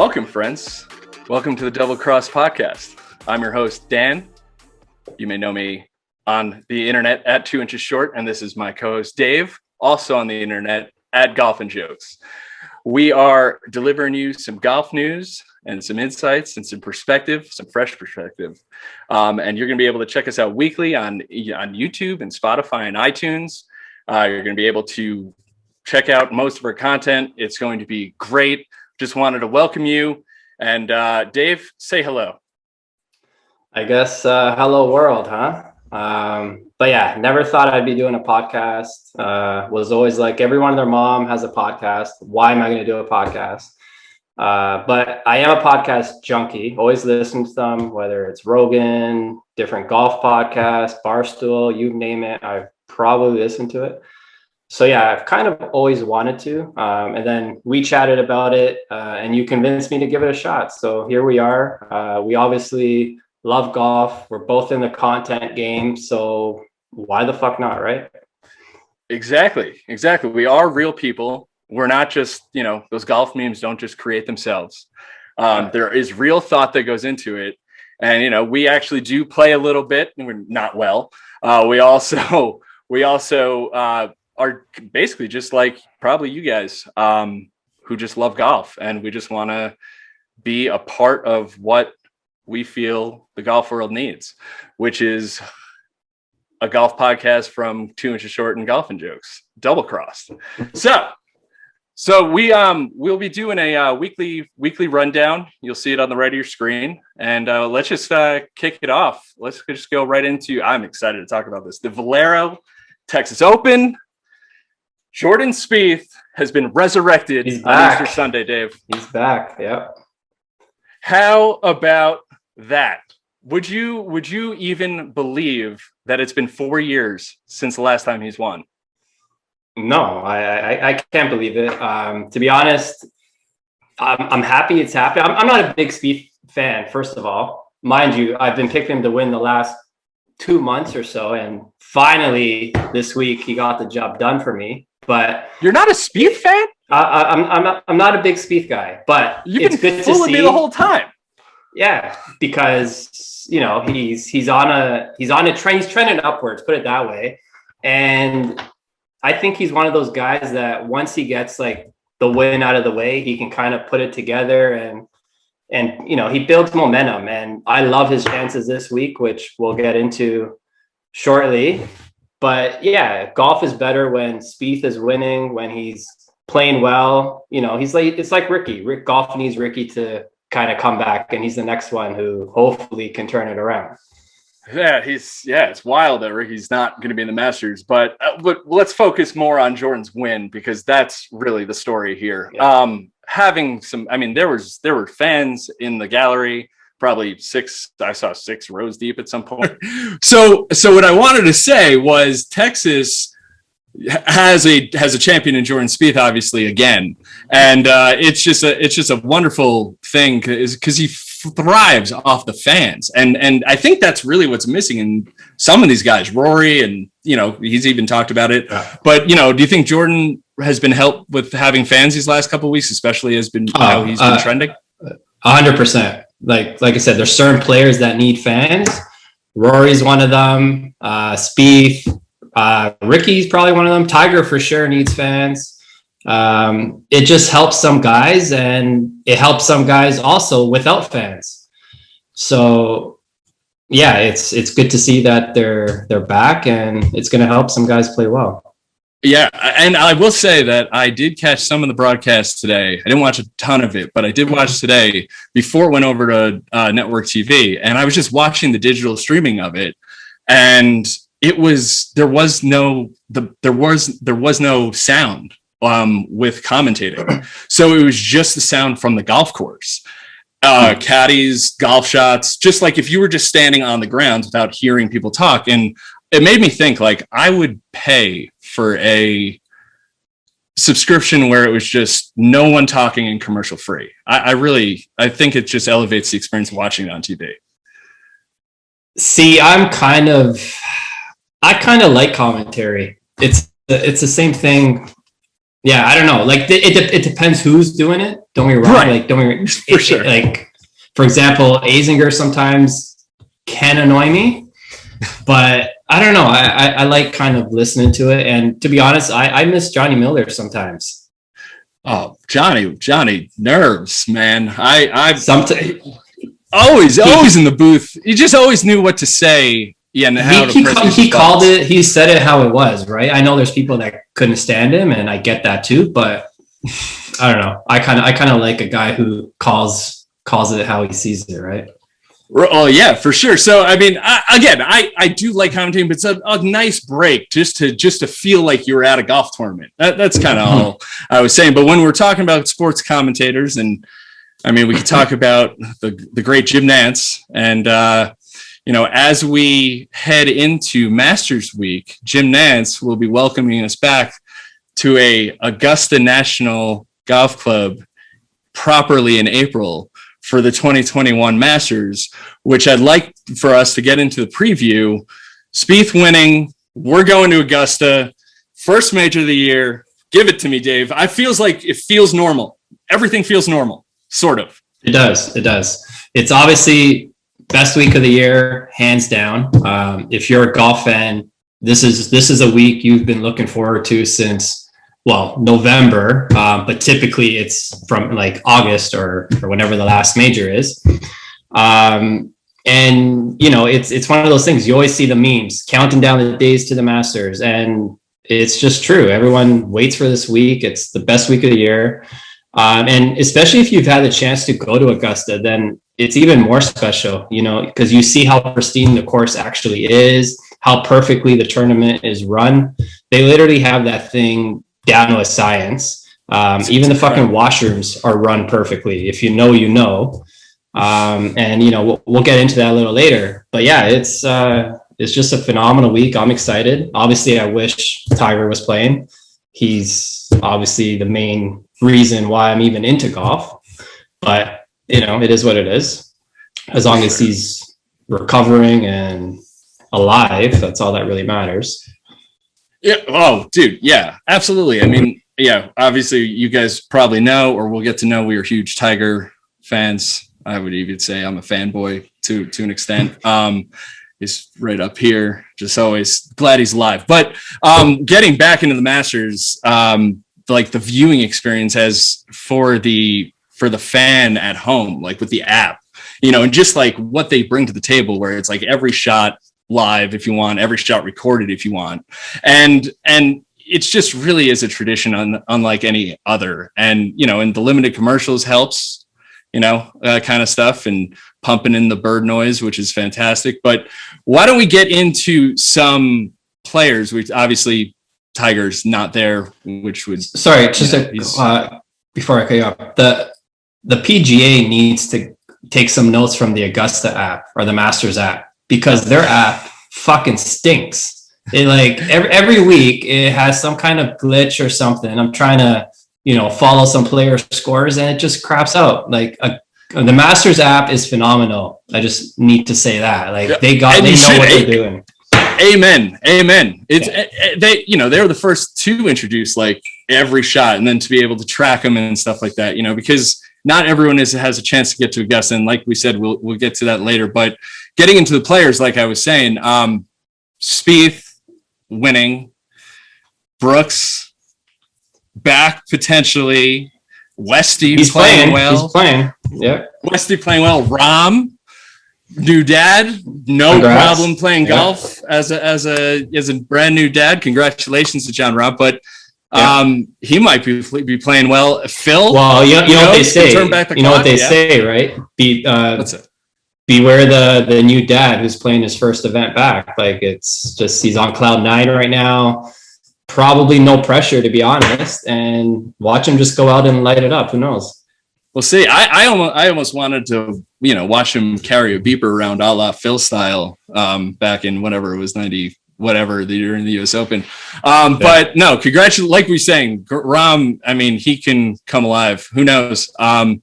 Welcome, friends. Welcome to the Double Cross Podcast. I'm your host, Dan. You may know me on the internet at 2 Inches Short, and this is my co-host, Dave, also on the internet at Golf and Jokes. We are delivering you some golf news and some insights and some perspective, some fresh perspective. And you're going to be able to check us out weekly on YouTube and Spotify and iTunes. You're going to be able to check out most of our content. It's going to be great. Just wanted to welcome you. And Dave, say hello. I guess hello world, huh? But yeah, never thought I'd be doing a podcast. Was always like, everyone and their mom has a podcast. Why am I going to do a podcast? But I am a podcast junkie. Always listen to them, whether it's Rogan, different golf podcasts, Barstool, you name it. I've probably listened to it. So yeah, I've kind of always wanted to. And then we chatted about it and you convinced me to give it a shot. So here we are. We obviously love golf. We're both in the content game. So why the fuck not, right? Exactly. We are real people. We're not just, those golf memes don't just create themselves. There is real thought that goes into it. And, we actually do play a little bit, and we're not well. We also are basically just like probably you guys who just love golf, and we just want to be a part of what we feel the golf world needs, which is a golf podcast from 2 Inches Short and Golf and Jokes, double crossed. So we'll be doing a weekly rundown. You'll see it on the right of your screen, and let's just kick it off. Let's just go right into. I'm excited to talk about this. The Valero Texas Open. Jordan Spieth has been resurrected on Easter Sunday, Dave. He's back. Yep. How about that? Would you even believe that it's been 4 years since the last time he's won? No, I can't believe it. To be honest, I'm happy it's happened. I'm not a big Spieth fan, first of all. Mind you, I've been picking him to win the last 2 months or so, and finally this week he got the job done for me. But you're not a Spieth fan? I'm not a big Spieth guy, but you've been fooling me the whole time. Yeah, because he's on a trend. He's trending upwards, put it that way. And I think he's one of those guys that once he gets like the win out of the way, he can kind of put it together and he builds momentum. And I love his chances this week, which we'll get into shortly. But yeah, golf is better when Spieth is winning, when he's playing well. It's like Ricky. Golf needs Ricky to kind of come back, and he's the next one who hopefully can turn it around. Yeah, it's wild that Ricky's not going to be in the Masters, but let's focus more on Jordan's win, because that's really the story here. Yeah. There were fans in the gallery. Probably I saw 6 rows deep at some point. So what I wanted to say was Texas has a champion in Jordan Spieth, obviously, again. And it's just a wonderful thing because he thrives off the fans. And I think that's really what's missing in some of these guys, Rory, and, he's even talked about it. Yeah. But, do you think Jordan has been helped with having fans these last couple of weeks, especially he's been trending? 100%. Like I said, there's certain players that need fans. Rory's one of them. Spieth, Ricky's probably one of them. Tiger for sure needs fans. It just helps some guys, and it helps some guys also without fans. So yeah, it's good to see that they're back, and it's going to help some guys play well. Yeah, and I will say that I did catch some of the broadcasts today. I didn't watch a ton of it, but I did watch today before it went over to network TV, and I was just watching the digital streaming of it, and there was no sound with commentating, so it was just the sound from the golf course, caddies, golf shots, just like if you were just standing on the ground without hearing people talk. And it made me think, like, I would pay for a subscription where it was just no one talking and commercial free. I think it just elevates the experience of watching it on TV. See, I kind of like commentary. It's the same thing Yeah, I don't know. Like it depends who's doing it. Don't get me wrong. Right. Like don't get me For sure. like for example, Azinger sometimes can annoy me, but I don't know. I like kind of listening to it. And to be honest, I miss Johnny Miller sometimes. Oh, Johnny nerves, man. I Sometimes always in the booth. He just always knew what to say. Yeah, and how to he called it. He said it how it was, right? I know there's people that couldn't stand him, and I get that too. But I don't know. I kind of like a guy who calls it how he sees it, right? Oh yeah, for sure. So I mean, I do like commentating, but it's a nice break just to feel like you're at a golf tournament. That's kind of all I was saying. But when we're talking about sports commentators, and I mean, we could talk about the great Jim Nantz, and as we head into Masters Week, Jim Nantz will be welcoming us back to a Augusta National Golf Club properly in April for the 2021 Masters, which I'd like for us to get into the preview. Spieth winning, we're going to Augusta, first major of the year. Give it to me, Dave. It feels normal. Everything feels normal, sort of. It does. It's obviously best week of the year, hands down. If you're a golf fan, this is a week you've been looking forward to since November, but typically it's from like August or whenever the last major is. And it's one of those things. You always see the memes counting down the days to the Masters, and it's just true. Everyone waits for this week. It's the best week of the year. And especially if you've had the chance to go to Augusta, then it's even more special, because you see how pristine the course actually is, how perfectly the tournament is run. They literally have that thing down to a science. Even the fucking washrooms are run perfectly. If you know, you know. And we'll get into that a little later. But yeah, it's just a phenomenal week. I'm excited. Obviously, I wish Tiger was playing. He's obviously the main reason why I'm even into golf. But it is what it is. As long as he's recovering and alive, that's all that really matters. Yeah. Oh, dude. Yeah, absolutely. I mean, yeah, obviously you guys probably know, or we'll get to know, we are huge Tiger fans. I would even say I'm a fanboy to an extent. He's right up here. Just always glad he's alive. But getting back into the Masters, like the viewing experience as for the fan at home, like with the app, and just like what they bring to the table, where it's like every shot live if you want, every shot recorded if you want, and it's just really is a tradition unlike any other. And and the limited commercials helps, kind of stuff, and pumping in the bird noise, which is fantastic. But why don't we get into some players? Which obviously Tiger's not there, which would before I cut you off, the PGA needs to take some notes from the Augusta app or the Masters app, because their app fucking stinks. It like every week it has some kind of glitch or something. I'm trying to follow some player scores, and it just craps out. Like the Masters app is phenomenal. I just need to say that. Like they know what they're doing. Amen. It's they were the first to introduce like every shot, and then to be able to track them and stuff like that. Because not everyone has a chance to get to Augusta, and like we said, we'll get to that later. But getting into the players, like I was saying, Spieth winning, Brooks back potentially, Westy playing well. He's playing. Yeah. Westy playing well. Rahm, new dad, no problem playing golf as a brand new dad. Congratulations to John Rahm, but he might be playing well. Phil, well, you know what they say. What they say, right? What's it? Beware the new dad who's playing his first event back. Like it's just he's on cloud 9 right now. Probably no pressure, to be honest, and watch him just go out and light it up. Who knows? Well, see, I almost wanted to, watch him carry a beeper around a la Phil style back in whatever it was, 90, whatever, the year in the US Open. But no, congratulations. Like we were saying, Rahm, I mean, he can come alive. Who knows? Then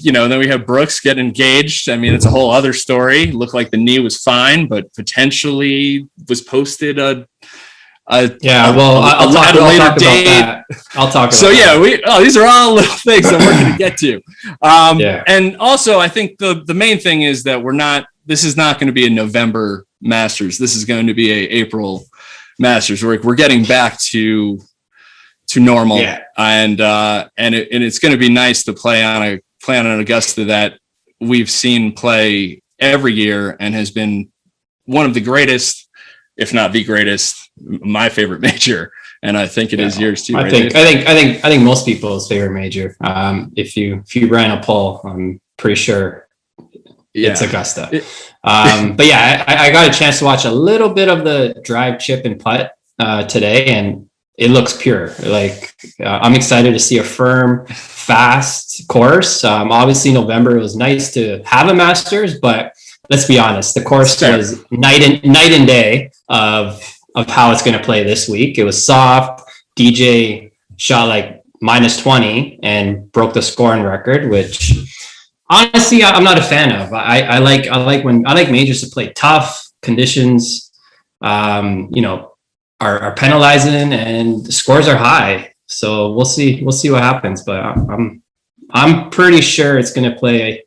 we have Brooks get engaged. I mean, it's a whole other story. Looked like the knee was fine, but potentially was posted I'll talk about that. I'll talk about so that. these are all little things that we're going to get to. And also I think the main thing is that this is not going to be a November Masters. This is going to be a April Masters. We're getting back to normal, and it's going to be nice to play on an Augusta that we've seen play every year and has been one of the greatest, if not the greatest, my favorite major, and I think it is yours too. I think most people's favorite major. If you ran a poll, I'm pretty sure it's Augusta. But yeah, I got a chance to watch a little bit of the drive, chip, and putt today, and it looks pure. Like I'm excited to see a firm, fast course. Obviously, November, it was nice to have a Masters, but let's be honest, the course was night and day of how it's going to play this week. It was soft. DJ shot like -20 and broke the scoring record, which honestly I'm not a fan of. I like majors to play tough conditions. Are penalizing and the scores are high. So we'll see what happens. But I'm pretty sure it's going to play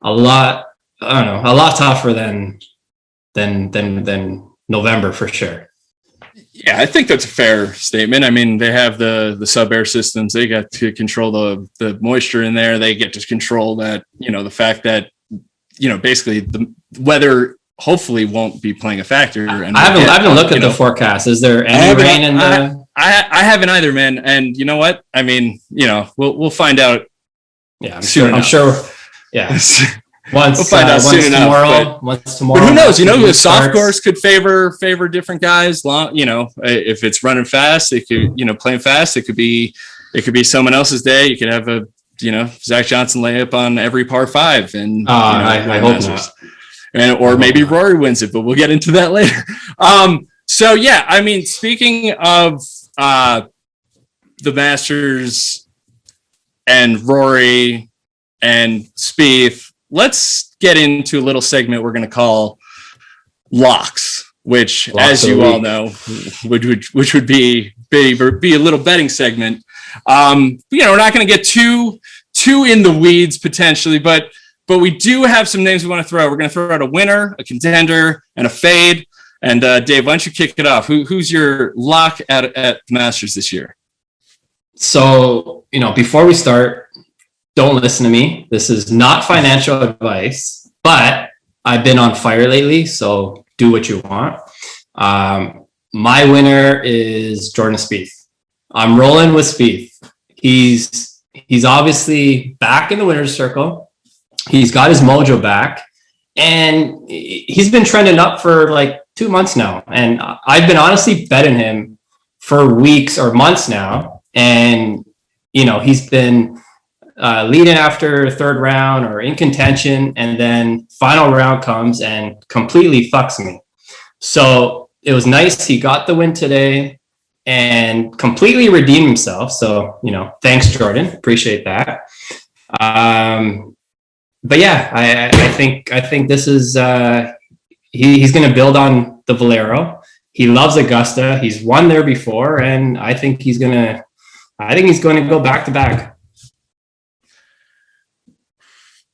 a lot tougher than November for sure. Yeah, I think that's a fair statement. I mean, they have the sub-air systems. They got to control the moisture in there. They get to control that, the fact that, basically the weather hopefully won't be playing a factor. And I haven't looked at the forecast. Is there any rain in the? I haven't either, man. And you know what? I mean, we'll find out. Yeah, I'm sure. Yeah. We'll find out soon enough. Once tomorrow. But who knows? The soft course could favor different guys. If it's running fast, it could, playing fast. It could be someone else's day. You could have a, Zach Johnson layup on every par 5, and I hope not. Or maybe Rory wins it, but we'll get into that later. So yeah, I mean, speaking of the Masters and Rory and Spieth, let's get into a little segment we're going to call locks, which, as you all know, which would be a little betting segment. We're not going to get too in the weeds potentially, but we do have some names we want to throw out. We're going to throw out a winner, a contender, and a fade. And Dave, why don't you kick it off? Who's your lock at the Masters this year? So, before we start, don't listen to me. This is not financial advice, but I've been on fire lately, so do what you want. My winner is Jordan Spieth. I'm rolling with Spieth. He's obviously back in the winner's circle. He's got his mojo back, and he's been trending up for like 2 months now. And I've been honestly betting him for weeks or months now. And, he's been leading after third round or in contention, and then final round comes and completely fucks me. So it was nice. He got the win today and completely redeemed himself. So, thanks, Jordan. Appreciate that. But yeah, I think this is he's going to build on the Valero. He loves Augusta. He's won there before, and I think he's going to go back to back.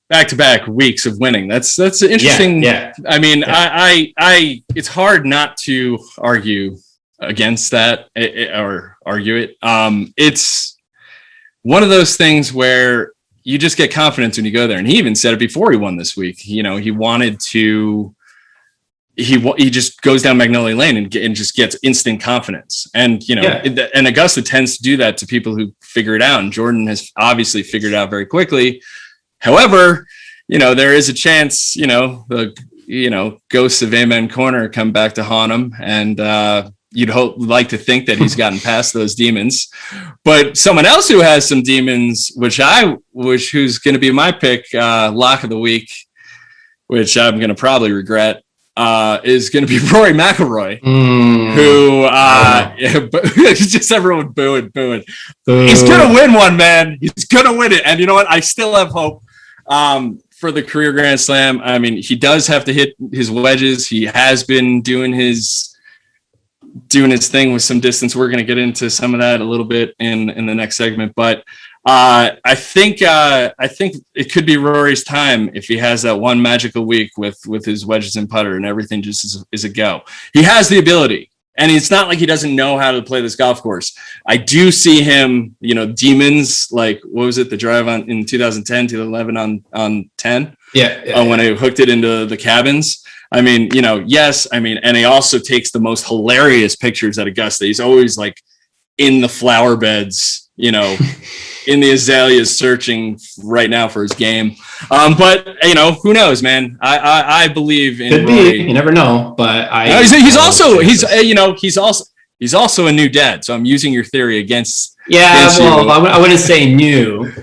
Back-to-back weeks of winning. That's interesting. Yeah. I mean, I it's hard not to argue against that or argue it. It's one of those things where you just get confidence when you go there. And he even said it before he won this week. He wanted to, he just goes down Magnolia Lane and just gets instant confidence. And, and Augusta tends to do that to people who figure it out. And Jordan has obviously figured it out very quickly. However, there is a chance, the ghosts of Amen Corner come back to haunt him. And, you'd like to think that he's gotten past those demons, but someone else who has some demons, who's going to be my pick, lock of the week, which I'm going to probably regret, is going to be Rory McIlroy, who just everyone booing. He's going to win one, man. He's going to win it. And you know what? I still have hope for the career Grand Slam. I mean, he does have to hit his wedges. He has been doing his doing his thing with some distance. We're going to get into some of that a little bit in the next segment, but I think it could be Rory's time if he has that one magical week with his wedges and putter and everything just is a go. He has the ability. And it's not like he doesn't know how to play this golf course. I do see him, demons, like, what was it? The drive in 2010, 2011 on 10. Yeah. When I hooked it into the cabins. I mean, yes. I mean, and he also takes the most hilarious pictures at Augusta. He's always like in the flower beds, in the azaleas searching right now for his game. But who knows, man? I believe in Could Rory. be. You never know, but he's also a new dad. So I'm using your theory against. Yeah, well, I wouldn't say new.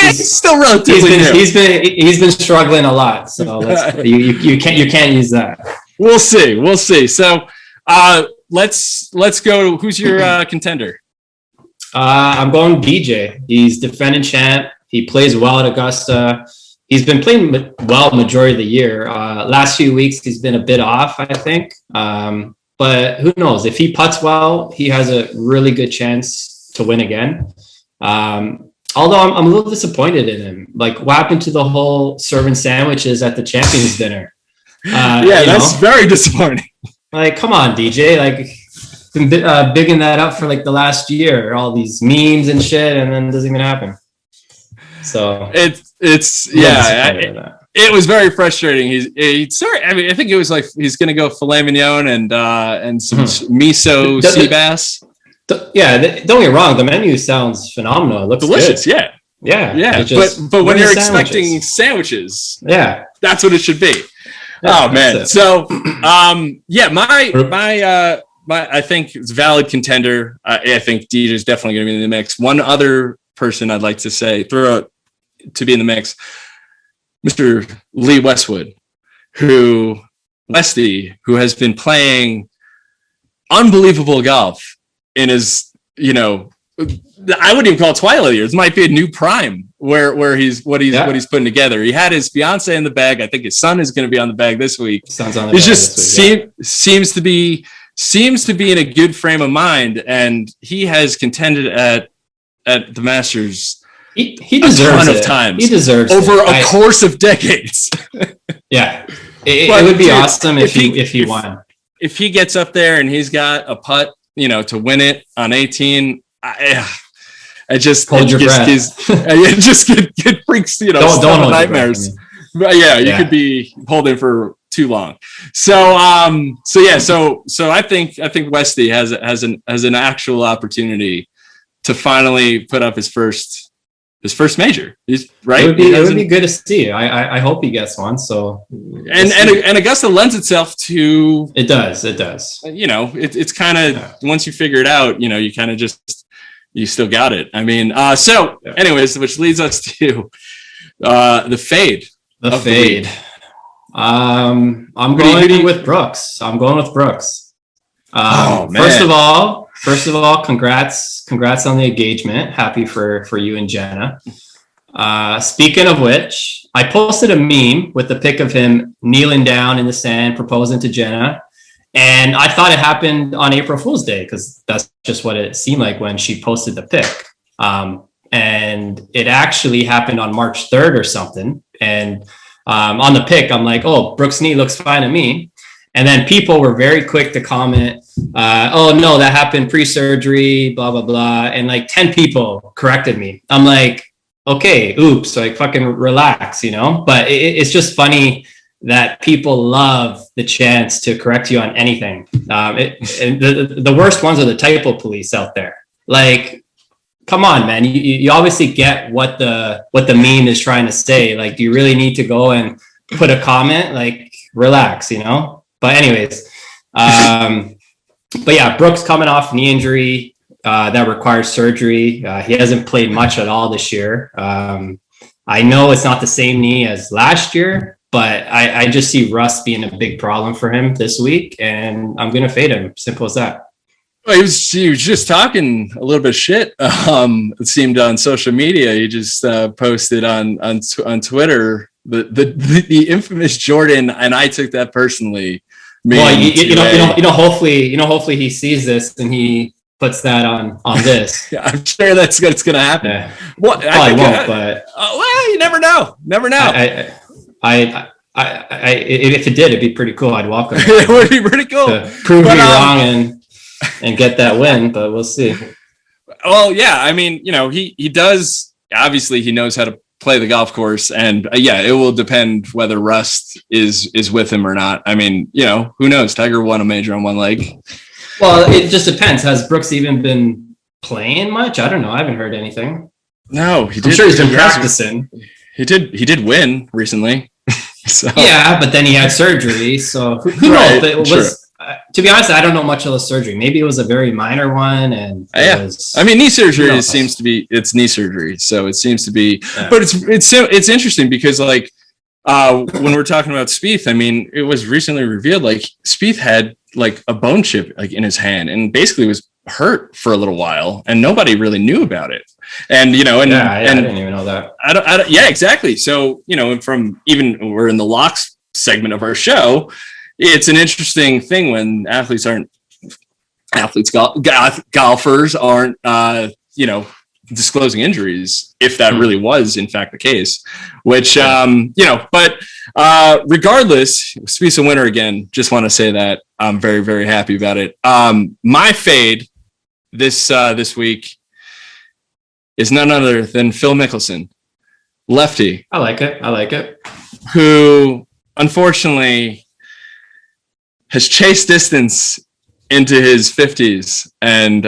He's still relatively new. He's been struggling a lot. So you can't use that. We'll see. So let's go. Who's your contender? I'm going DJ. He's defending champ. He plays well at Augusta. He's been playing well majority of the year. Last few weeks, he's been a bit off, I think. But who knows? If he putts well, he has a really good chance to win again. Although I'm a little disappointed in him. Like, what happened to the whole serving sandwiches at the Champions dinner? That's very disappointing. Like, come on, DJ. Like, been bigging that up for like the last year, all these memes and shit, and then it doesn't even happen. So it was very frustrating. He's sorry. I mean, I think it was like he's gonna go filet mignon and some miso sea bass. Don't get me wrong. The menu sounds phenomenal. It looks delicious. Good. Yeah. But when you're expecting sandwiches, that's what it should be. Yeah, oh man. So I think it's a valid contender. I think DJ is definitely going to be in the mix. One other person I'd like to throw out to be in the mix, Mr. Lee Westwood, who has been playing unbelievable golf in his, I wouldn't even call it twilight years. It might be a new prime where he's putting together. He had his fiance in the bag. I think his son is going to be on the bag this week. Son's on the bag this week, seems to be in a good frame of mind, and he has contended at the Masters. He deserves a ton of times. He deserves over a course of decades. Yeah, it would be awesome if he won. If he gets up there and he's got a putt, to win it on 18, I just hold your breath. It just get freaks, don't nightmares. But you could be holding for too long. So I think Westy has an actual opportunity to finally put up his first major. He's right. It would be good to see. I hope he gets one. So and Augusta lends itself to it does. It's kind of once you figure it out, you kind of just you still got it. I mean, anyways, which leads us to the fade. The fade. I'm going with Brooks. Man. First of all, congrats on the engagement. Happy for you and Jenna. Speaking of which, I posted a meme with the pic of him kneeling down in the sand, proposing to Jenna. And I thought it happened on April Fool's Day because that's just what it seemed like when she posted the pic. And it actually happened on March 3rd or something. And on the pic, I'm like, oh, Brooks' knee looks fine to me. And then people were very quick to comment, oh, no, that happened pre-surgery, blah, blah, blah. And like 10 people corrected me. I'm like, okay, oops, like fucking relax, But it's just funny that people love the chance to correct you on anything. And the worst ones are the typo police out there. Like, come on, man. You obviously get what the meme is trying to say. Like, do you really need to go and put a comment? Like, relax, But anyways, but yeah, Brooks coming off knee injury that requires surgery. He hasn't played much at all this year. I know it's not the same knee as last year, but I just see rust being a big problem for him this week, and I'm going to fade him. Simple as that. Well, he was just talking a little bit of shit. It seemed on social media. He just posted on Twitter the infamous Jordan, and I took that personally. Well, hopefully he sees this and he puts that on this. Yeah, I'm sure that's going to happen. Yeah. Well, I won't, but well, you never know. Never know. If it did, it'd be pretty cool. I'd welcome it. It would be pretty cool. To prove me wrong and get that win, but we'll see. Well, yeah, I mean, he does. Obviously, he knows how to play the golf course, and it will depend whether rust is with him or not. I mean, who knows? Tiger won a major on one leg. Well, it just depends. Has Brooks even been playing much? I don't know. I haven't heard anything. No, I'm sure he's been practicing. He did win recently. So. Yeah, but then he had surgery. So who knows? It was, to be honest, I don't know much of the surgery. Maybe it was a very minor one. And knee surgery seems to be, it's knee surgery. So it seems to be, but it's interesting because when we're talking about Spieth, I mean, it was recently revealed, like Spieth had like a bone chip like in his hand and basically was hurt for a little while and nobody really knew about it. And I didn't even know that. I don't, yeah, exactly. So, from even we're in the locks segment of our show, it's an interesting thing when golfers aren't, disclosing injuries, if that really was in fact the case, which, but regardless, Spieth's a winner again. Just want to say that I'm very, very happy about it. My fade this week is none other than Phil Mickelson, lefty. I like it. Who unfortunately has chased distance into his 50s. And,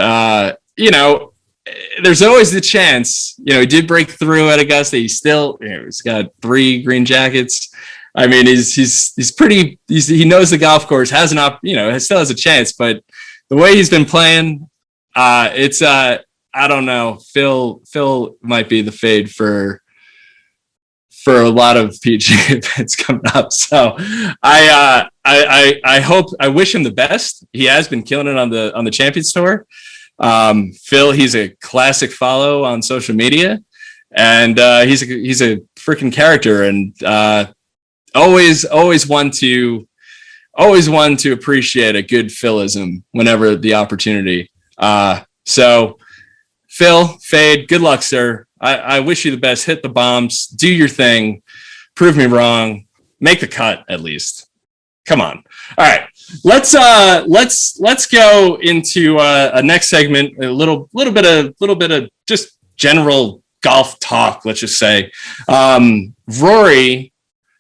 there's always the chance, he did break through at Augusta. He's still, he's got 3 green jackets. I mean, he knows the golf course, still has a chance, but the way he's been playing, it's, I don't know. Phil might be the fade for a lot of PGA events coming up. So I wish him the best. He has been killing it on the Champions Tour. Phil, he's a classic follow on social media, and he's a freaking character, and always one to appreciate a good Philism whenever the opportunity. So Phil, fade, good luck, sir. I wish you the best. Hit the bombs, do your thing, prove me wrong, make the cut at least. Come on. All right, let's go into a next segment. A little bit of just general golf talk. Let's just say, Rory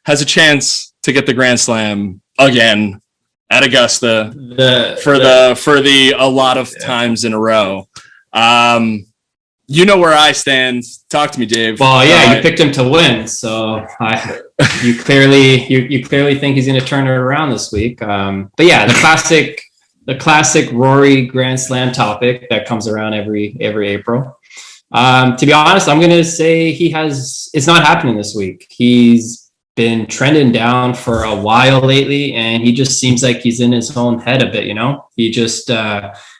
has a chance to get the Grand Slam again at Augusta for the a lot of times in a row. You know where I stand. Talk to me, Dave. Well, yeah, you picked him to win, so you clearly think he's going to turn it around this week. But yeah, the classic Rory Grand Slam topic that comes around every April. To be honest, I'm going to say it's not happening this week. He's been trending down for a while lately, and he just seems like he's in his own head a bit. He just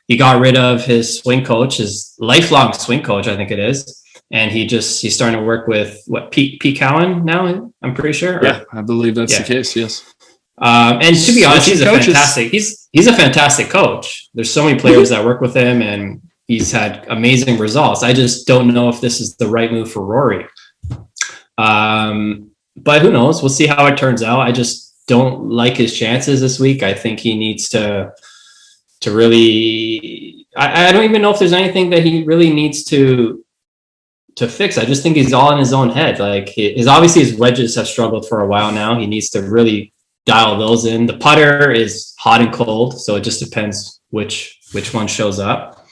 he got rid of his swing coach, his lifelong swing coach, I think it is. And he's starting to work with Pete Cowan now, I'm pretty sure. Yeah, I believe that's the case. Yes. And to be honest, he's a fantastic coach. There's so many players that work with him and he's had amazing results. I just don't know if this is the right move for Rory. But who knows? We'll see how it turns out. I just don't like his chances this week. I think he needs to really, I don't even know if there's anything that he really needs to fix. I just think he's all in his own head. Like obviously his wedges have struggled for a while now. He needs to really dial those in. The putter is hot and cold, so it just depends which one shows up.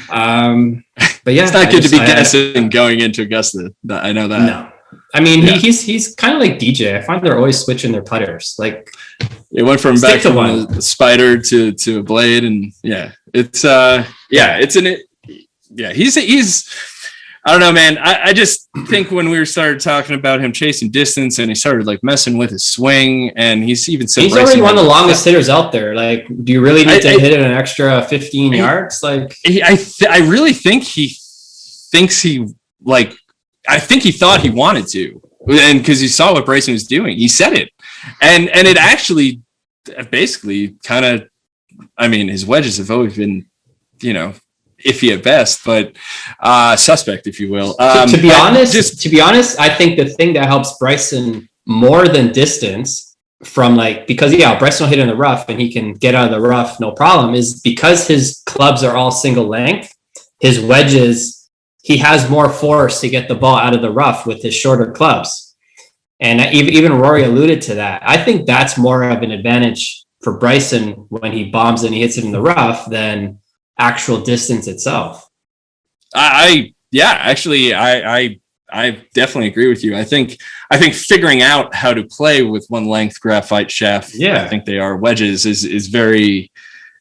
But yeah, it's not good to be guessing going into Augusta. I know that. No. I mean, he's kind of like DJ. I find they're always switching their putters. Like it went from a spider to a blade, and he's I don't know, man. I just think when we started talking about him chasing distance, and he started like messing with his swing, and he's even said he's already one of the longest hitters out there. Like, do you really need to hit it an extra 15 yards? Like, I really think he thinks I think he thought he wanted to, and because he saw what Bryson was doing, he said it, and it actually basically kind of, I mean, his wedges have always been, you know, iffy at best, but suspect, if you will. To be honest, I think the thing that helps Bryson more than distance from like, because Bryson will hit in the rough and he can get out of the rough, no problem, is because his clubs are all single length, his wedges, he has more force to get the ball out of the rough with his shorter clubs. And even Rory alluded to that. I think that's more of an advantage for Bryson when he bombs and he hits it in the rough than actual distance itself. I definitely agree with you. I think figuring out how to play with one length graphite shaft, I think they are wedges, is very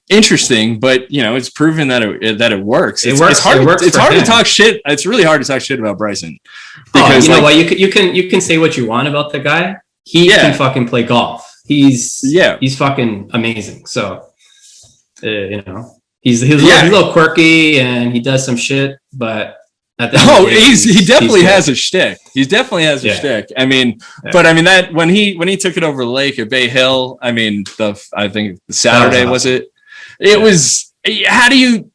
interesting, but you know, it's proven that it works. It's hard to talk shit. It's really hard to talk shit about Bryson because you know what, you can say what you want about the guy. He can fucking play golf. He's fucking amazing. So you know, he's a little quirky and he does some shit, but he definitely has a shtick. He definitely has a shtick. I mean, but I mean that when he took it over the lake at Bay Hill, I mean I think the Saturday was it. It was how do you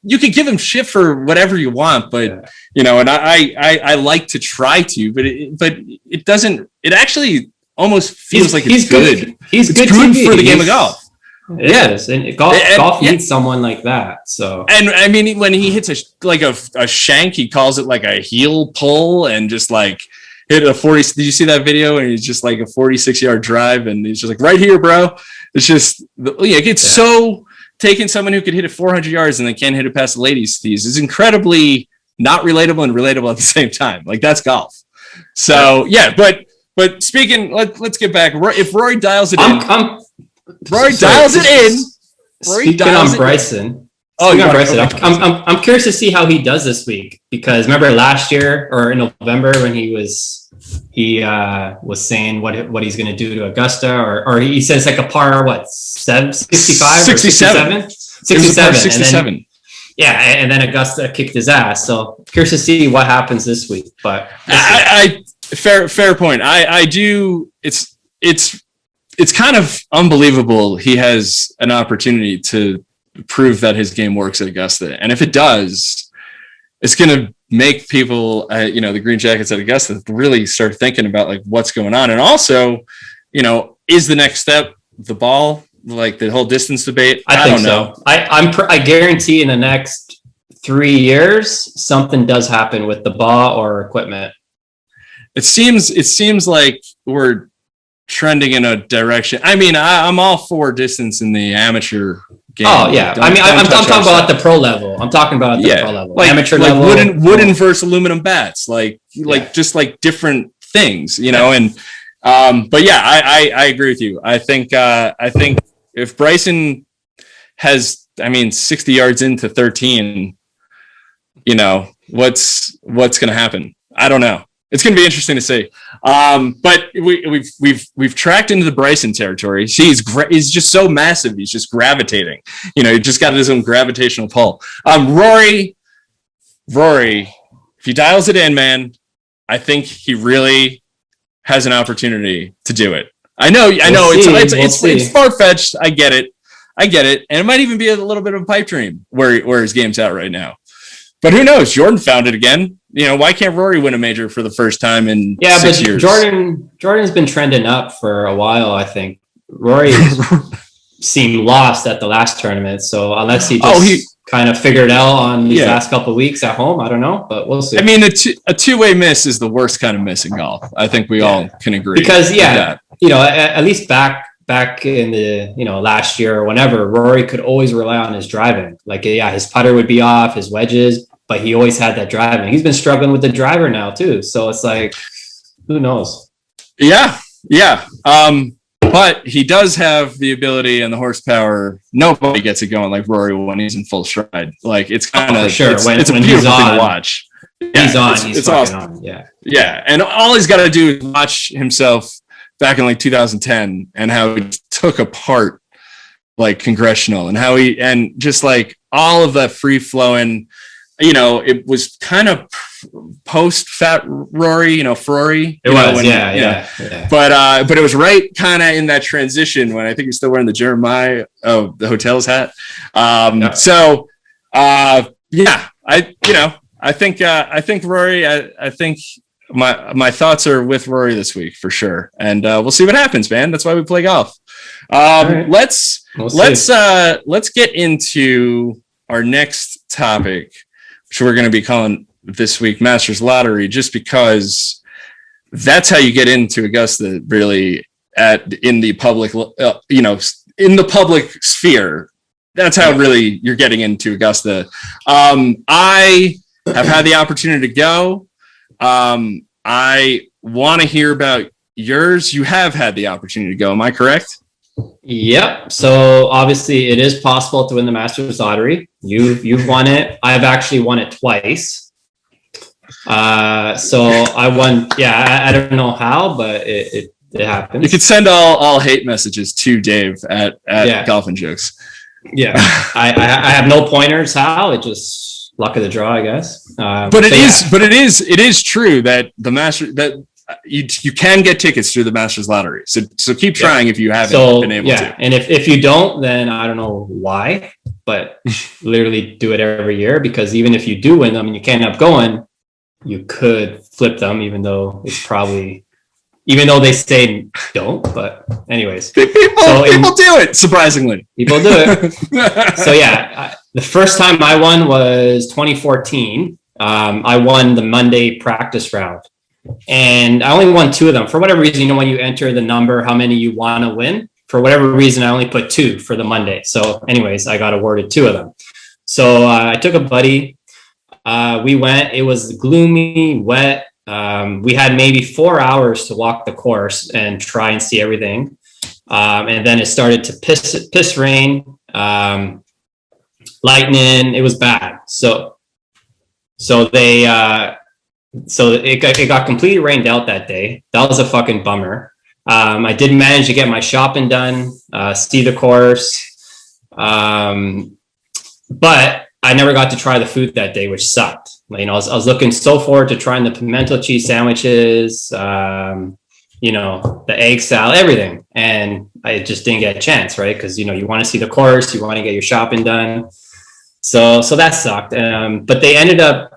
you can give him shit for whatever you want, but you know, and I like to try to, but it doesn't. It actually almost feels like it's good. It's good for the game of golf. It is, and golf needs someone like that. So, and I mean, when he hits a shank, he calls it like a heel pull, and just like hit a 40. Did you see that video? And he's just like a 46-yard drive, and he's just like right here, bro. It's just it gets so taking someone who could hit it 400 yards and they can't hit it past the ladies' tees is incredibly not relatable and relatable at the same time. Like that's golf. So but speaking, let's get back. If Rory dials it in. Speaking on Bryson. I'm curious to see how he does this week, because remember last year or in November when he was saying what he's going to do to Augusta, or he says like a par 67. And then Augusta kicked his ass. So curious to see what happens this week. But fair point. I do. It's kind of unbelievable. He has an opportunity to prove that his game works at Augusta. And if it does, it's going to make people, the Green Jackets at Augusta really start thinking about like what's going on. And also, you know, is the next step the ball, like the whole distance debate? I don't know. I guarantee in the next 3 years, something does happen with the ball or equipment. It seems like we're trending in a direction. I mean, I'm all for distance in the amateur game. Oh yeah, I'm talking about at the pro level. I'm talking about at the pro level, like, amateur like level, wooden versus aluminum bats, just like different things, you know. And but yeah, I agree with you. I think if Bryson has, 60 yards into 13, you know, what's going to happen? I don't know. It's going to be interesting to see. But we've tracked into the Bryson territory. He's just so massive. He's just gravitating. You know, he just got his own gravitational pull. Rory, if he dials it in, man, I think he really has an opportunity to do it. I know. It's far-fetched. I get it. And it might even be a little bit of a pipe dream where his game's at right now. But who knows? Jordan found it again. You know, why can't Rory win a major for the first time in 6 years? Jordan's been trending up for a while, I think. Rory seemed lost at the last tournament. So unless he kind of figured it out on these last couple of weeks at home, I don't know, but we'll see. I mean, a two-way miss is the worst kind of miss in golf. I think we all can agree. Because, you know, at least back in the, last year or whenever, Rory could always rely on his driving. Like, his putter would be off, his wedges, but he always had that driving. He's been struggling with the driver now too. So it's like, who knows? Yeah. But he does have the ability and the horsepower. Nobody gets it going like Rory when he's in full stride. Like it's kind of sure. It's when a beautiful he's on, thing to watch. He's on. He's awesome. On. Yeah. Yeah. And all he's got to do is watch himself back in like 2010 and how he took apart like Congressional and how and just like all of that free flowing, it was kind of post Fat Rory, Rory. It was, yeah. But it was right kind of in that transition when I think he's still wearing the Jeremiah, the Hotels hat. So, I think Rory. I think my thoughts are with Rory this week for sure, and we'll see what happens, man. That's why we play golf. Right. Let's get into our next topic, which we're going to be calling this week Masters Lottery, just because that's how you get into Augusta, really, in the public, in the public sphere. That's how really you're getting into Augusta. I have had the opportunity to go. I want to hear about yours. You have had the opportunity to go. Am I correct? Yep. So obviously it is possible to win the Masters Lottery. You've won it. I've actually won it twice. So I won. Yeah, I don't know how, but it happens. You could send all hate messages to Dave at Golf and Jokes. Yeah, I have no pointers how. It just luck of the draw, I guess. But it is true that the Master that you can get tickets through the Masters Lottery. So keep trying if you haven't been able to. And if you don't, then I don't know why, but literally do it every year, because even if you do win them and you can't end up going, you could flip them, even though they say don't. But anyways, people do it. Surprisingly, people do it. So the first time I won was 2014. I won the Monday practice round. And I only won 2 of them. For whatever reason, when you enter the number, how many you want to win, for whatever reason, I only put 2 for the Monday. So anyways, I got awarded 2 of them. So I took a buddy. We went. It was gloomy, wet. We had maybe 4 hours to walk the course and try and see everything. And then it started to piss rain, lightning. It was bad. So it got completely rained out that day. That was a fucking bummer. I did manage to get my shopping done, see the course. But I never got to try the food that day, which sucked. I was looking so forward to trying the pimento cheese sandwiches, the egg salad, everything. And I just didn't get a chance, right? Because, you want to see the course, you want to get your shopping done. So that sucked. But they ended up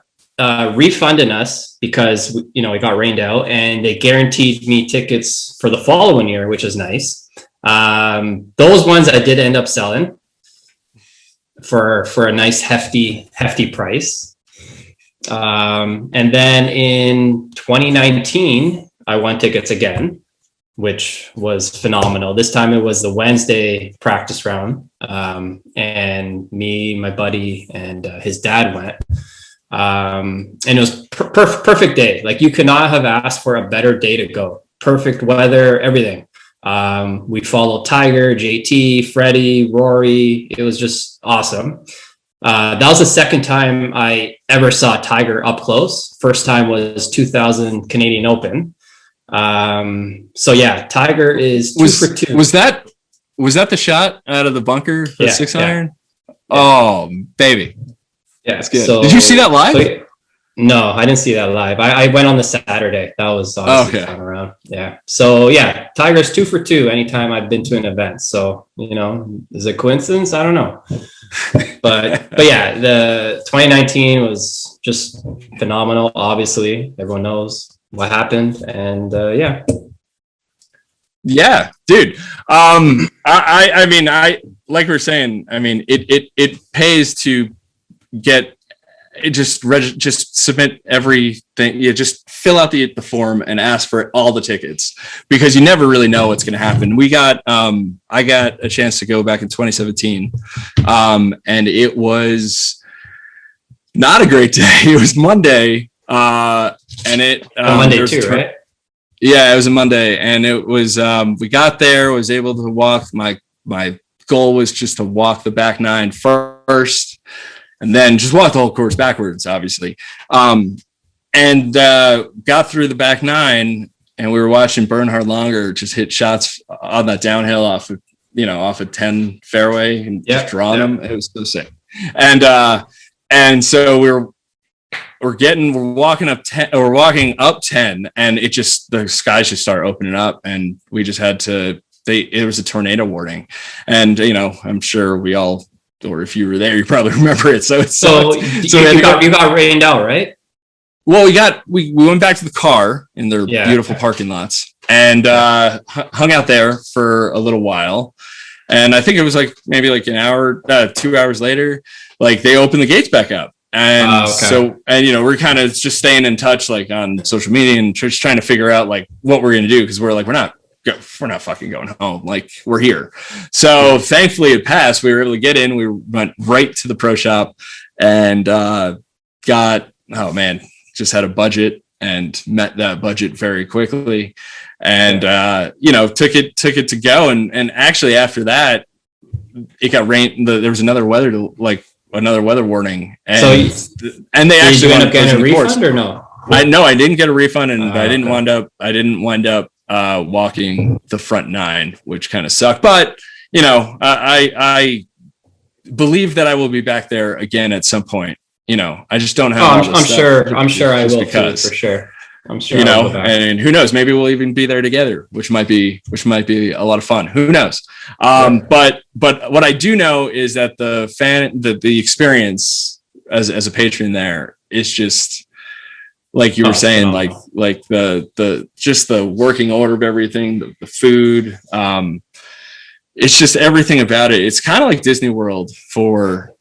refunding us because it got rained out, and they guaranteed me tickets for the following year, which is nice. Those ones I did end up selling for a nice hefty price. And then in 2019 I won tickets again, which was phenomenal. This time it was the Wednesday practice round, and me, my buddy, and his dad went. And it was perfect day. Like, you could not have asked for a better day to go. Perfect weather, everything. We followed Tiger, JT, Freddie, Rory. It was just awesome. That was the second time I ever saw Tiger up close. First time was 2000 Canadian Open. Tiger is 2 for 2. Was that the shot out of the bunker, the 6 iron? Yeah. Oh, baby. Yeah, that's good. Did you see that live? No, I didn't see that live. I went on the Saturday. That was obviously fun around. Yeah. So Tiger's 2 for 2 anytime I've been to an event. So, is it coincidence? I don't know. but the 2019 was just phenomenal. Obviously, everyone knows what happened. And yeah, dude. I mean, like we were saying, I mean, it pays to get it, just submit everything. You just fill out the form and ask for all the tickets, because you never really know what's going to happen. I got a chance to go back in 2017, and it was not a great day. It was Monday, and it Monday too, right? Yeah, it was a Monday, and it was we got there, was able to walk. My goal was just to walk the back 9 first, and then just walk the whole course backwards, obviously. And got through the back 9, and we were watching Bernhard Langer just hit shots on that downhill off a 10 fairway and just drawing them. It was so sick. And so we were we're walking up 10, or we're walking up 10, and the skies just start opening up, and we just had to. It was a tornado warning, and I'm sure we all, or if you were there, you probably remember it. So you got rained out, right? Well, we went back to the car in their beautiful parking lots, and hung out there for a little while. And I think it was maybe an hour, 2 hours later, they opened the gates back up. And we're kind of just staying in touch on social media and just trying to figure out what we're going to do, because we're we're not fucking going home. We're here. So thankfully it passed. We were able to get in. We went right to the pro shop and just had a budget and met that budget very quickly, and took it to go. And actually after that, it got rain. There was another weather warning, and they actually ended up getting a refund or no? I didn't get a refund, and I didn't wind up walking the front 9, which kind of sucked. But I believe that I will be back there again at some point. I just don't have. I'm sure I will too, for sure. I'm sure. And who knows? Maybe we'll even be there together, which might be a lot of fun. Who knows? But what I do know is that the experience as a patron there is just like you were saying, the working order of everything, the food. It's just everything about it. It's kind of like Disney World for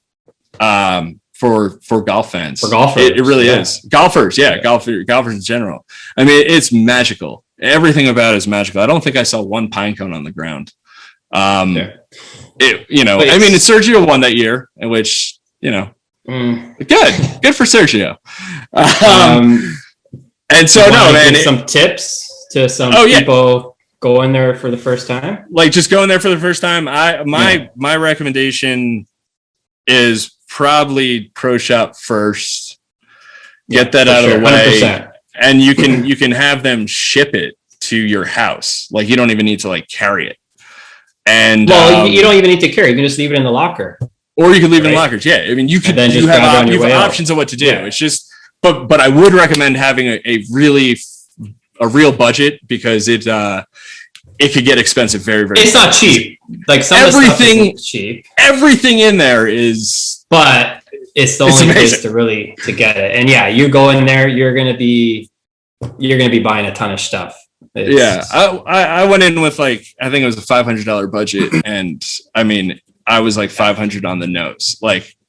golf fans. For golfers. It really is. Golfers, golfers in general. I mean, it's magical. Everything about it is magical. I don't think I saw one pine cone on the ground. Sergio won that year, in which, good for Sergio. And so some tips to some people going there for the first time. Just going there for the first time. My recommendation is probably pro shop first. Get that out of the way, 100%. And you can have them ship it to your house. You don't even need to carry it. And you don't even need to carry. You can just leave it in the locker, or you can leave it in lockers. Yeah, I mean, you have options of what to do. It's just, but I would recommend having a real budget, because it could get expensive very, very. It's not cheap. Everything isn't cheap. Everything in there is, but it's the only place to get it. And you go in there, you're gonna be buying a ton of stuff. I went in with I think it was a $500 budget, and I mean, I was 500 on the nose.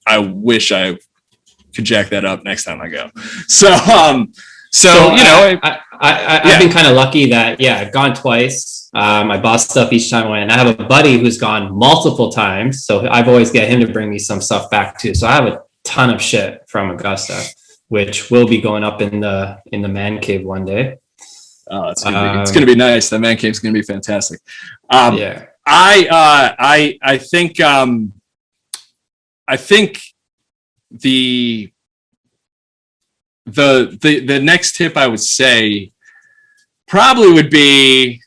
I wish I could jack that up next time I go. I've been kind of lucky that I've gone twice. I bought stuff each time I went, and I have a buddy who's gone multiple times, so I've always get him to bring me some stuff back too. So I have a ton of shit from Augusta, which will be going up in the man cave one day. Oh, it's gonna be nice. The man cave's gonna be fantastic. I think the next tip I would say probably would be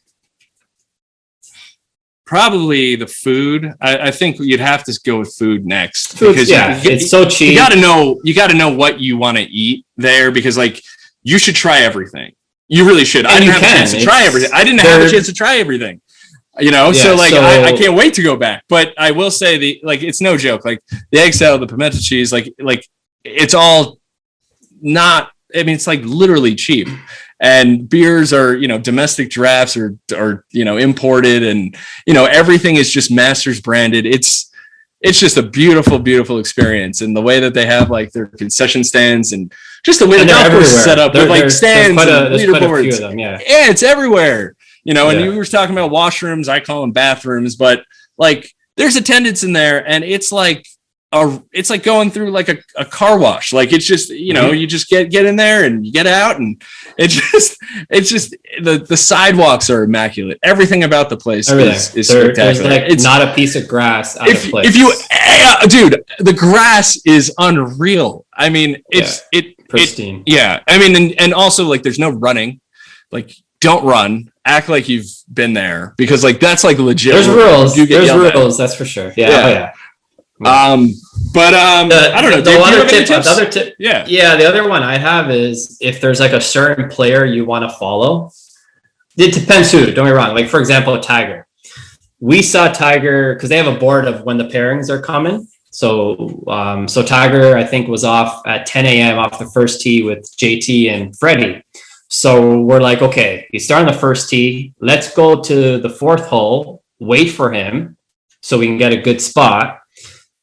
the food. I think you'd have to go with food next, because it's so cheap. You gotta know what you want to eat there, because you should try everything. You really should. I didn't have a chance to try everything. I can't wait to go back. But I will say it's no joke. The egg salad, the pimento cheese, it's all not. I mean, it's literally cheap. And beers are, domestic drafts or imported, and everything is just Masters branded. It's just a beautiful, beautiful experience. And the way that they have their concession stands, and just the way the golf course is set up with stands and leaderboards. It's everywhere. And you were talking about washrooms. I call them bathrooms, but there's attendants in there, and it's it's going through a car wash. It's just, you just get in there and you get out, and it's just the sidewalks are immaculate. Everything about the place is spectacular. It's not a piece of grass out of place. Dude, the grass is unreal. I mean, it's pristine. I mean, and also there's no running. Don't run. Act like you've been there, because that's legit. There's rules. There's rules. That's for sure. Yeah. But I don't know. The other tip. Yeah. The other one I have is if there's like a certain player you want to follow. It depends who. Don't get me wrong. Like for example, Tiger. We saw Tiger because they have a board of when the pairings are coming. So Tiger I think was off at 10 a.m. off the first tee with JT and Freddie. So we're like, okay, he's starting the first tee. Let's go to the fourth hole. Wait for him so we can get a good spot.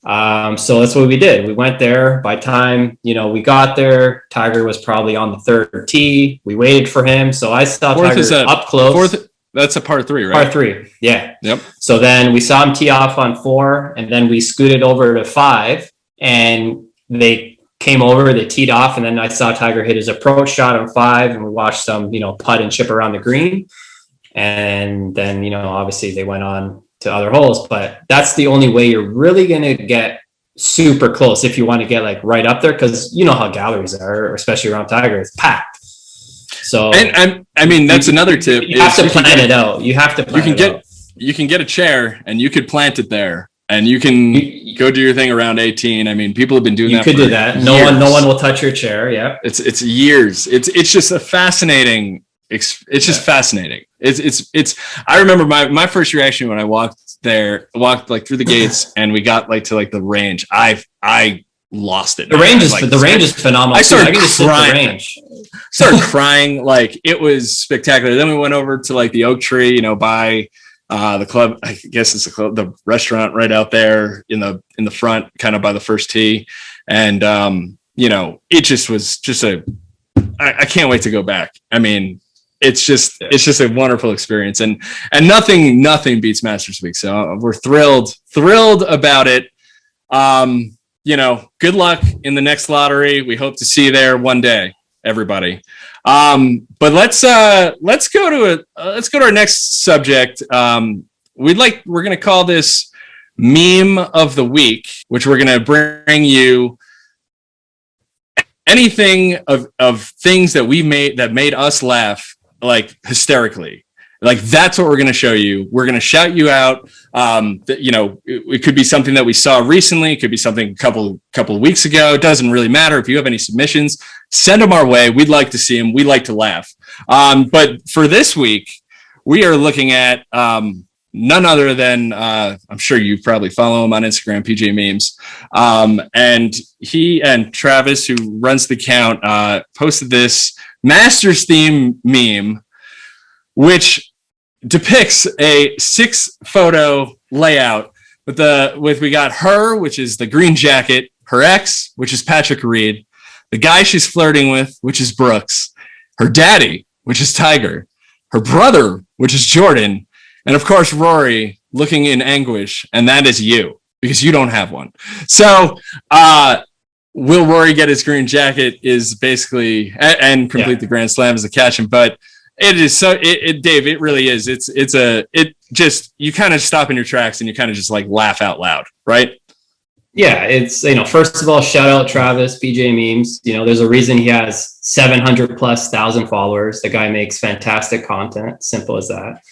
So that's what we did. We went there. By time, we got there, Tiger was probably on the third tee. We waited for him. So I saw Tiger up close. Fourth, that's a par 3, right? Par 3, yeah. Yep. So then we saw him tee off on 4, and then we scooted over to 5, and they came over, they teed off, and then I saw Tiger hit his approach shot on 5, and we watched some, putt and chip around the green. And then, obviously they went on to other holes, but that's the only way you're really going to get super close if you want to get like right up there, because you know how galleries are, especially around Tiger, it's packed. So and I mean that's another tip. You have to plan it out. You have to plan it out. You can get a chair and you could plant it there, and you can go do your thing around 18. I mean, people have been doing that. You could do that. No one will touch your chair. Yeah, it's years. It's just a fascinating. It's just fascinating. It's. I remember my first reaction when I walked like through the gates, and we got like to like the range. I lost it. The range is phenomenal. I started crying. Like it was spectacular. Then we went over to like the oak tree, by the club. I guess it's the restaurant right out there in the front, kind of by the first tee, and it just was just I can't wait to go back. I mean. It's just a wonderful experience, and nothing beats Masters Week. So we're thrilled about it. Good luck in the next lottery. We hope to see you there one day, everybody. But let's go to our next subject. We're going to call this meme of the week, which we're going to bring you anything of things that made us laugh. Like hysterically, like that's what we're going to show you. We're going to shout you out. It could be something that we saw recently. It could be something a couple of weeks ago. It doesn't really matter. If you have any submissions, send them our way. We'd like to see them. We'd like to laugh. But for this week, we are looking at none other than I'm sure you probably follow him on Instagram, PJ Memes. And he and Travis, who runs the account, posted this Masters theme meme, which depicts a 6-photo layout with we got her, which is the green jacket, her ex, which is Patrick Reed, the guy she's flirting with, which is Brooks, her daddy, which is Tiger, her brother, which is Jordan, and of course Rory looking in anguish, and that is you because you don't have one. So will Rory get his green jacket is basically and complete the Grand Slam as a catch him, but it is so Dave, it really is. It just you kind of stop in your tracks and you kind of just like laugh out loud, right? Yeah, it's first of all, shout out Travis, PJ Memes. There's a reason he has 700,000+ followers. The guy makes fantastic content. Simple as that.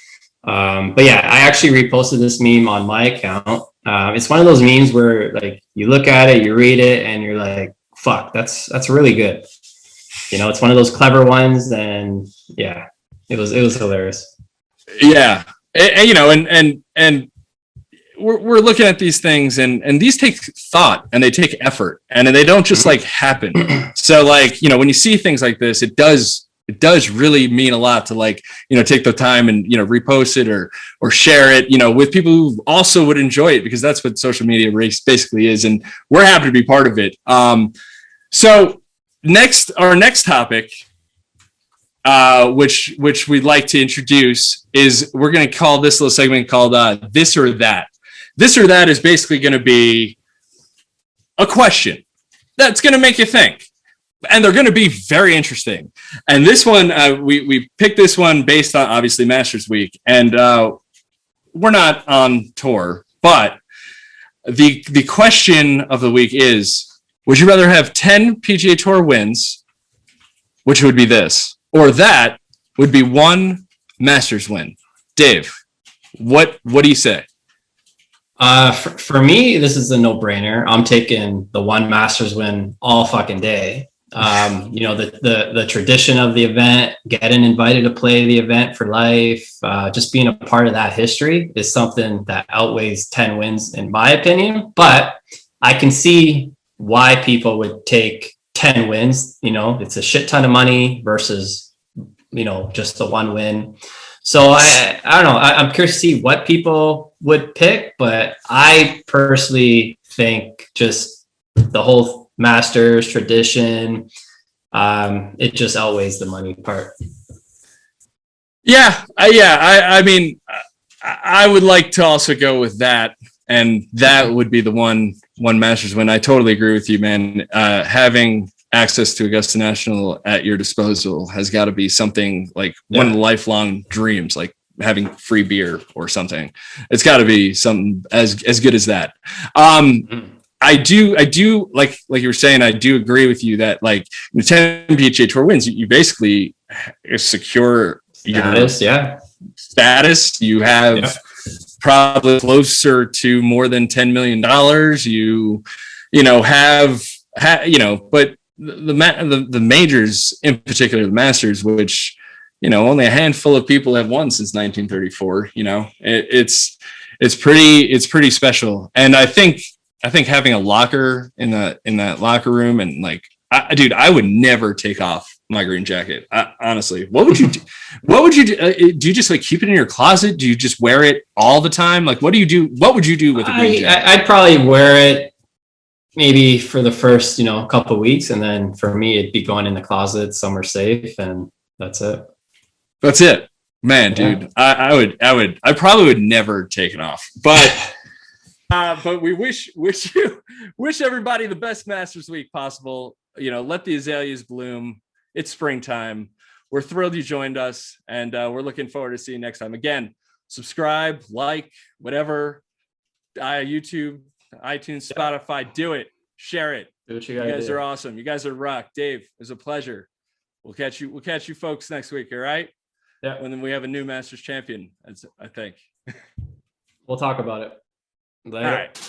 But yeah, I actually reposted this meme on my account. It's one of those memes where like you look at it, you read it, and you're like, "Fuck, that's really good." It's one of those clever ones, and yeah, it was hilarious. Yeah, and we're looking at these things, and these take thought and they take effort, and they don't just like happen. So like when you see things like this, it does really mean a lot to like, take the time and, repost it or share it, with people who also would enjoy it, because that's what social media basically is. And we're happy to be part of it. So our next topic, which we'd like to introduce is we're going to call this little segment called This or That. This or That is basically going to be a question that's going to make you think. And they're going to be very interesting. And this one, we picked this one based on obviously Masters Week, and we're not on tour. But the question of the week is: would you rather have 10 PGA Tour wins, which would be this, or that would be 1 Masters win? Dave, what do you say? For me, this is a no-brainer. I'm taking the one Masters win all fucking day. The tradition of the event, getting invited to play the event for life, just being a part of that history is something that outweighs 10 wins in my opinion. But I can see why people would take 10 wins. It's a shit ton of money versus, just the one win. So I don't know. I'm curious to see what people would pick, but I personally think just the whole Masters tradition, it just outweighs the money part. I mean, I would like to also go with that, and that would be the one Masters win. I totally agree with you, man. Having access to Augusta National at your disposal has got to be something like one of the lifelong dreams, like having free beer or something. It's got to be something as good as that. I do like you were saying, I do agree with you that like the 10 PGA Tour wins, you basically secure status, your status. You have probably closer to more than $10 million. But the majors, in particular the Masters, which only a handful of people have won since 1934. It's pretty special, and I think having a locker in that locker room, and like, I would never take off my green jacket. Honestly, what would you do? What would you do? Do you just like keep it in your closet? Do you just wear it all the time? Like, what do you do? What would you do with a green jacket? I'd probably wear it maybe for the first, couple of weeks. And then for me, it'd be going in the closet somewhere safe, and that's it. That's it, man, dude. I probably would never take it off, but we wish everybody the best Masters week possible. Let the azaleas bloom. It's springtime. We're thrilled you joined us, and we're looking forward to seeing you next time. Again, subscribe, like, whatever, YouTube, iTunes, Spotify, do it, share it. Do what you guys are awesome. You guys are rock. Dave, it was a pleasure. We'll catch you folks next week. All right. Yeah. And then we have a new Masters champion, I think. We'll talk about it later. All right.